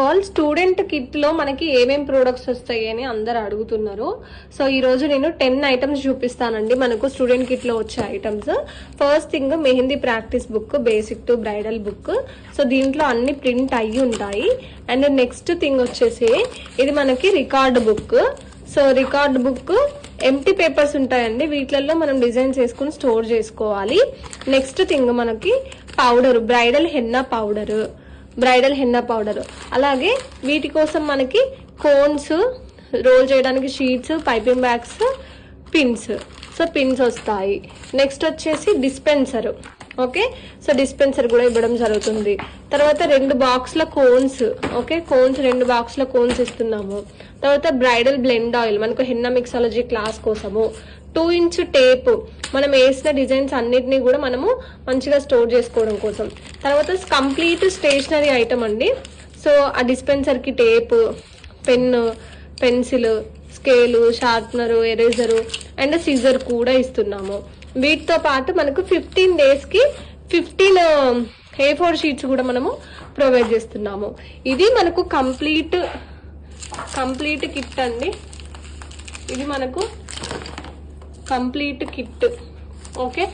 All student kit లో మనకి ఏమేం ప్రొడక్ట్స్ వస్తాయి అని అందరు అడుగుతున్నారు. సో ఈ రోజు నేను 10 ఐటమ్స్ చూపిస్తానండి మనకు స్టూడెంట్ కిట్ లో వచ్చే items. First thing mehndi practice book, basic to bridal book. So దీంట్లో అన్ని ప్రింట్ అయ్యి ఉంటాయి. అండ్ నెక్స్ట్ థింగ్ వచ్చేసి ఇది మనకి record book. So record book empty papers ఉంటాయండి, వీటిల్లో మనం డిజైన్స్ వేసుకుని స్టోర్ చేసుకోవాలి. నెక్స్ట్ థింగ్ మనకి పౌడర్, బ్రైడల్ హెన్నా పౌడర్. అలాగే వీటి కోసం మనకి కోన్స్, రోల్ చేయడానికి sheets, piping bags, pins. So pins వస్తాయి. నెక్స్ట్ వచ్చేసి డిస్పెన్సర్. ఓకే, సో డిస్పెన్సర్ కూడా ఇవ్వడం జరుగుతుంది. తర్వాత 2 బాక్స్ల కోన్స్. ఓకే, కోన్స్ 2 బాక్స్ల కోన్స్ ఇస్తున్నాము. తర్వాత బ్రైడల్ బ్లెండ్ ఆయిల్ మనకు హెన్నా మిక్సాలజీ క్లాస్ కోసము. 2 ఇంచ్ టేప్ మనం వేసిన డిజైన్స్ అన్నిటినీ కూడా మనము మంచిగా స్టోర్ చేసుకోవడం కోసం. తర్వాత కంప్లీట్ స్టేషనరీ ఐటమ్ అండి. సో ఆ డిస్పెన్సర్ కి tape, pen, pencil, scale, sharpener, eraser and scissor కూడా ఇస్తున్నాము. వీటితో పాటు మనకు 15 days కి 15 A4 షీట్స్ కూడా మనము ప్రొవైడ్ చేస్తున్నాము. ఇది మనకు కంప్లీట్ కిట్ అండి. ఇది మనకు కంప్లీట్ కిట్. ఓకే.